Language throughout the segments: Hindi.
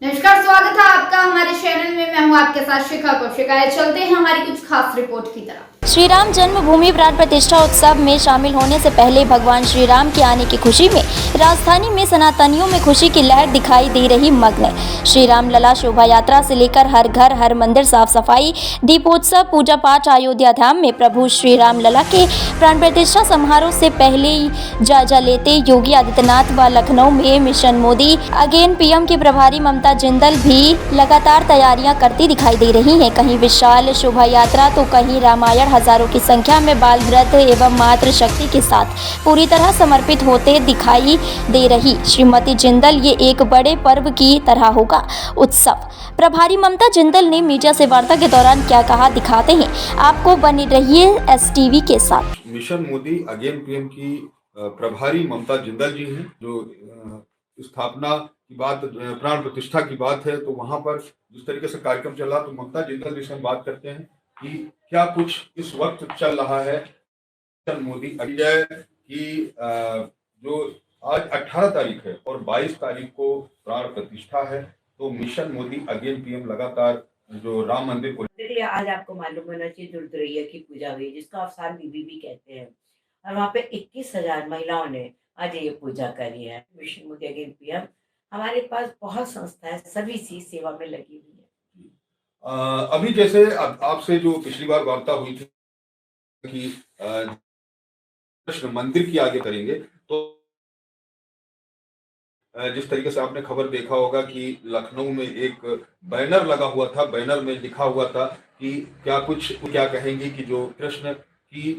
नमस्कार, स्वागत है आपका हमारे चैनल में। मैं हूं आपके साथ शिखा कौशिका। चलते हैं हमारी कुछ खास रिपोर्ट की तरफ। श्री राम जन्मभूमि प्राण प्रतिष्ठा उत्सव में शामिल होने से पहले भगवान श्री राम के आने की खुशी में राजधानी में सनातनियों में खुशी की लहर दिखाई दे रही मग्न। श्री राम लला शोभा यात्रा से लेकर हर घर हर मंदिर साफ सफाई, दीपोत्सव, पूजा पाठ, अयोध्या धाम में प्रभु श्री राम लला के प्राण प्रतिष्ठा समारोह से पहले ही जायजा लेते योगी आदित्यनाथ व लखनऊ में मिशन मोदी अगेन पीएम की प्रभारी ममता जिंदल भी लगातार तैयारियां करती दिखाई दे रही हैं। कहीं विशाल शोभा यात्रा तो कहीं रामायण हजारों की संख्या में बाल वृद्ध एवं मातृ शक्ति के साथ पूरी तरह समर्पित होते दिखाई दे रही श्रीमती जिंदल। ये एक बड़े पर्व की तरह होगा उत्सव। प्रभारी ममता जिंदल ने मीडिया से वार्ता के दौरान क्या कहा, दिखाते हैं आपको। बनी रहिए एसटीवी के साथ। मिशन मोदी अगेन पीएम की प्रभारी ममता जिंदल जी हैं, जो स्थापना की बात, प्राण प्रतिष्ठा की बात है, तो वहां पर जिस तरीके से कार्यक्रम चला, तो ममता जिंदल जी से हम बात करते हैं कि क्या कुछ इस वक्त चल रहा है। मिशन मोदी अजय की जो आज 18 तारीख है और 22 तारीख को प्राण प्रतिष्ठा है, तो मिशन मोदी अगेन पीएम लगातार जो राम मंदिर को आज आपको मालूम होना चाहिए, दुर्दैया की पूजा हुई जिसको अवसान बीबी भी कहते हैं, और वहाँ पे 21,000 महिलाओं ने आज ये पूजा करी है। मिशन मोदी अगेन पीएम, हमारे पास बहुत संस्थाएं सभी सी सेवा में लगी हुई है। अभी जैसे आपसे जो पिछली बार वार्ता हुई थी कि कृष्ण मंदिर की आगे करेंगे, तो जिस तरीके से आपने खबर देखा होगा कि लखनऊ में एक बैनर लगा हुआ था, बैनर में लिखा हुआ था कि क्या कहेंगे कि जो कृष्ण की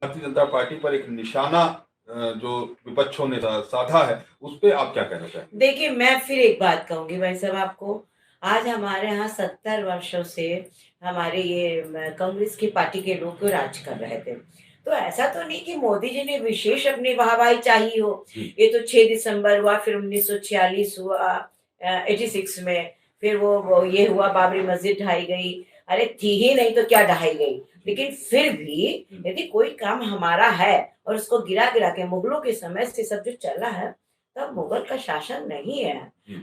भारतीय जनता पार्टी पर एक निशाना जो विपक्षों ने साधा है, उस पर आप क्या कहना चाहेंगे? देखिए, मैं फिर एक बात कहूंगी भाई साहब आपको। आज हमारे यहाँ 70 वर्षों से हमारे ये कांग्रेस की पार्टी के लोग राज कर रहे थे, तो ऐसा तो नहीं कि मोदी जी ने विशेष अपनी वाहवाही चाहिए हो। ये तो 6 दिसंबर हुआ, फिर 1946 हुआ, 86 में, फिर वो ये हुआ, बाबरी मस्जिद ढाई गई। अरे थी ही नहीं तो क्या ढाई गई। लेकिन फिर भी यदि कोई काम हमारा है और उसको गिरा गिरा के, मुगलों के समय से सब जो चला है, तब मुगल का शासन नहीं है।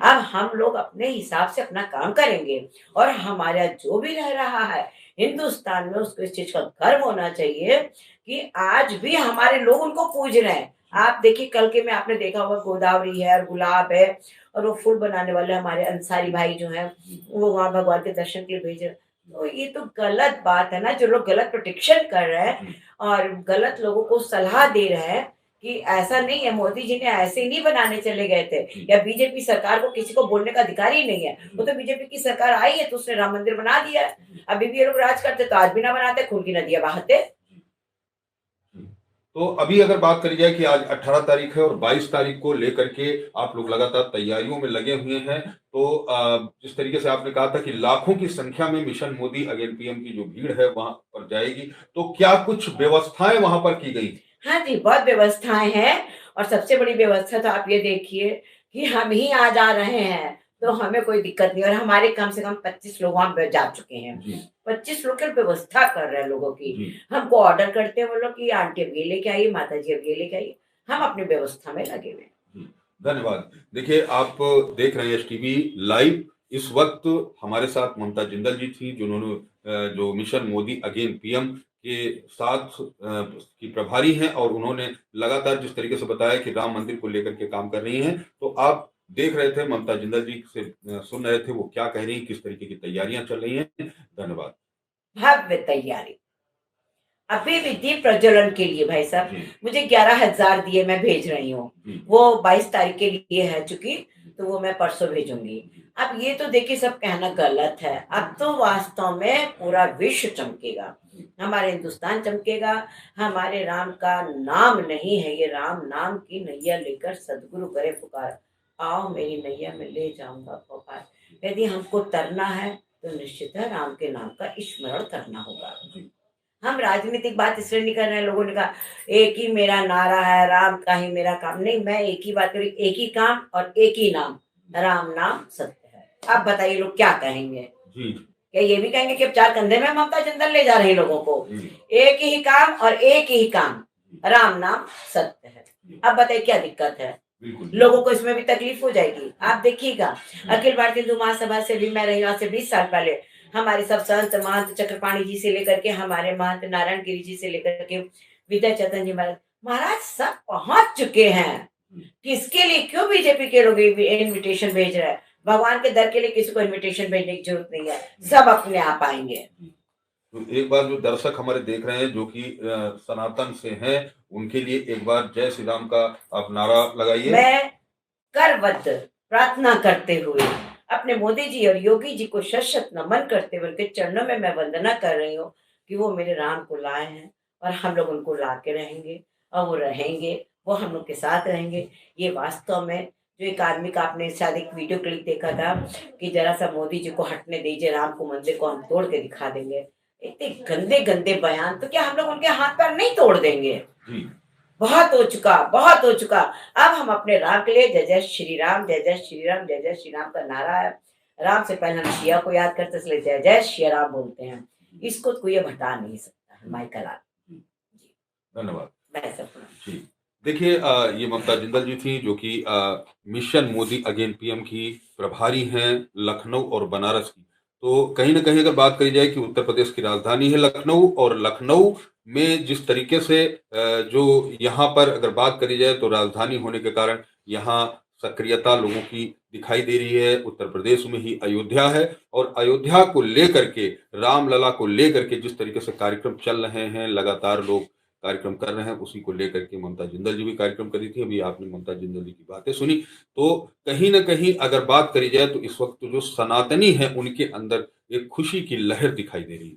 अब हम लोग अपने हिसाब से अपना काम करेंगे, और हमारा जो भी रह रहा है हिंदुस्तान में, उसको इस चीज का गर्व होना चाहिए कि आज भी हमारे लोग उनको पूज रहे हैं। आप देखिए, कल के में आपने देखा होगा, गोदावरी है और गुलाब है, और वो फूल बनाने वाले हमारे अंसारी भाई जो है, वो वहां भगवान के दर्शन के लिए भेज रहे हैं। तो ये तो गलत बात है ना, जो लोग गलत प्रोटेक्शन कर रहे हैं और गलत लोगों को सलाह दे रहे हैं कि ऐसा नहीं है। मोदी जी ने ऐसे ही नहीं बनाने चले गए थे, या बीजेपी सरकार को किसी को बोलने का अधिकार ही नहीं है। वो तो बीजेपी की सरकार आई है तो उसने राम मंदिर बना दिया है। अभी भी ये लोग राज करते तो आज भी ना बनाते, खून की नदियां बहाते। तो अभी अगर बात करी जाए कि आज 18 तारीख है और 22 तारीख को लेकर के आप लोग लगातार तैयारियों में लगे हुए हैं, तो जिस तरीके से आपने कहा था कि लाखों की संख्या में मिशन मोदी अगेन पीएम की जो भीड़ है वहां पर जाएगी, तो क्या कुछ व्यवस्थाएं वहां पर की गई? हाँ जी, बहुत व्यवस्थाएं हैं, और सबसे बड़ी व्यवस्था तो आप ये देखिए कि हम ही आज आ रहे हैं, तो हमें कोई दिक्कत नहीं। और हमारे कम से कम 25 लोग वहां पे जा चुके हैं। 25 लोग की व्यवस्था कर रहे हैं लोगों की। हमको ऑर्डर करते हैं वो लोग कि आंटी अब ये लेके आइए, माता जी अब ये लेके आइए। हम अपनी व्यवस्था में लगे हुए हैं। धन्यवाद। देखिए, आप देख रहे हैं एसटीवी लाइव। इस वक्त हमारे साथ ममता जिंदल जी थी, जिन्होंने जो मिशन मोदी अगेन पीएम के साथ की प्रभारी हैं, और उन्होंने लगातार जिस तरीके से बताया कि राम मंदिर को लेकर के काम कर रही हैं, तो आप देख रहे थे ममता जिंदल जी से सुन रहे थे वो क्या कह रही हैं, किस तरीके की तैयारियां चल रही हैं। धन्यवाद। भव्य तैयारी अभी भी दीप प्रज्वलन के लिए भाई साहब मुझे 11,000 दिए, मैं भेज रही हूँ। वो 22 तारीख के लिए है चुकी, तो वो मैं परसों भेजूंगी। अब ये तो देखिए सब कहना गलत है। अब तो वास्तव में पूरा विश्व चमकेगा, हमारे हिंदुस्तान चमकेगा। हमारे राम का नाम नहीं है ये, राम नाम की नैया लेकर सदगुरु करे पुकार, आओ मेरी नैया में ले जाऊंगा पुकार। यदि हमको तरना है तो निश्चित है राम के नाम का स्मरण करना होगा। हम राजनीतिक बात इसलिए नहीं कर रहे हैं। लोगों ने कहा एक ही मेरा नारा है, राम का ही मेरा काम। नहीं, मैं एक ही बात करी, एक ही काम और एक ही नाम, राम नाम सत्य है। अब बताइए लोग क्या कहेंगे? क्या ये भी कहेंगे कि अब 4 कंधे में ममता जिंदल ले जा रहे हैं लोगों को? एक ही काम और एक ही काम, राम नाम सत्य है। अब बताइए क्या दिक्कत है? बिल्कुल। लोगों को इसमें भी तकलीफ हो जाएगी। आप देखिएगा, अखिल भारतीय हिंदू महासभा से भी मैं रही हूँ आज से 20 साल पहले। हमारे सब संत महंत चक्रपाणी जी से लेकर के हमारे महंत नारायण गिरी जी से लेकर के विद्या चेतन जी महाराज सब पहुंच चुके हैं। किसके लिए क्यों बीजेपी के लोग इनविटेशन भेज रहे हैं? भगवान के दर के लिए किसी को इनविटेशन भेजने की जरूरत नहीं है, सब अपने आप आएंगे। तो एक बार जो दर्शक हमारे देख रहे हैं जो कि सनातन से हैं, उनके लिए एक बार जय श्री राम का आप नारा लगाइए। मैं करबद्ध प्रार्थना करते हुए अपने मोदी जी और योगी जी को शत नमन करते हुए उनके चरणों में मैं वंदना कर रही हूँ कि वो मेरे राम को लाए हैं और हम लोग उनको ला के रहेंगे और वो रहेंगे, वो हम लोग के साथ रहेंगे। ये वास्तव में जो एक आदमी का आपने शायद एक वीडियो क्लिप देखा था कि जरा सा मोदी जी को हटने दीजिए, राम को मंदिर को हम तोड़ के दिखा देंगे। इतने गंदे गंदे बयान, तो क्या हम लोग उनके हाथ पैर नहीं तोड़ देंगे? बहुत हो चुका, बहुत हो चुका। अब हम अपने राम के लिए जय जय श्री राम, जय जय श्री राम, जय जय श्री राम का नारा है। राम से पहले हम शिया को याद करते इसलिए जय जय श्री राम बोलते हैं। इसको कोई अब हटा नहीं सकता है। माइकल जी, धन्यवाद। जी देखिए, ये ममता जिंदल जी थी जो कि मिशन मोदी अगेन पीएम की प्रभारी हैं लखनऊ और बनारस की। तो कहीं ना कहीं अगर बात करी जाए कि उत्तर प्रदेश की राजधानी है लखनऊ, और लखनऊ में जिस तरीके से जो यहाँ पर अगर बात करी जाए तो राजधानी होने के कारण यहाँ सक्रियता लोगों की दिखाई दे रही है। उत्तर प्रदेश में ही अयोध्या है, और अयोध्या को लेकर के, रामलला को लेकर के जिस तरीके से कार्यक्रम चल रहे हैं, लगातार लोग कार्यक्रम कर रहे हैं, उसी को लेकर के ममता जिंदल जी भी कार्यक्रम करी थी। अभी आपने ममता जिंदल जी की बातें सुनी। तो कहीं ना कहीं अगर बात करी जाए तो इस वक्त जो सनातनी है उनके अंदर एक खुशी की लहर दिखाई दे रही है।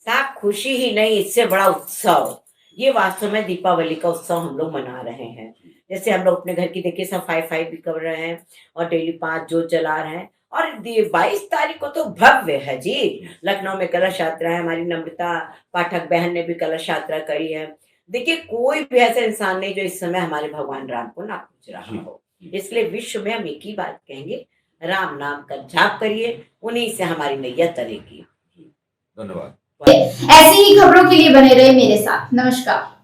साहब, खुशी ही नहीं, इससे बड़ा उत्सव। ये वास्तव में दीपावली का उत्सव हम लोग मना रहे हैं। जैसे हम लोग अपने घर की देखिए सफाई भी कर रहे हैं और डेली 5 जोत जला रहे हैं। और 22 तारीख को तो भव्य है जी। लखनऊ में कलश यात्रा है, हमारी नम्रता पाठक बहन ने भी कलश यात्रा करी है। देखिए, कोई भी ऐसा इंसान नहीं जो इस समय हमारे भगवान राम को ना पूज रहा हो। इसलिए विश्व में हम एक ही बात कहेंगे, राम नाम का जाप करिए, उन्हीं से हमारी नैया तरेगी। धन्यवाद। ऐसी ही खबरों के लिए बने रहे मेरे साथ। नमस्कार।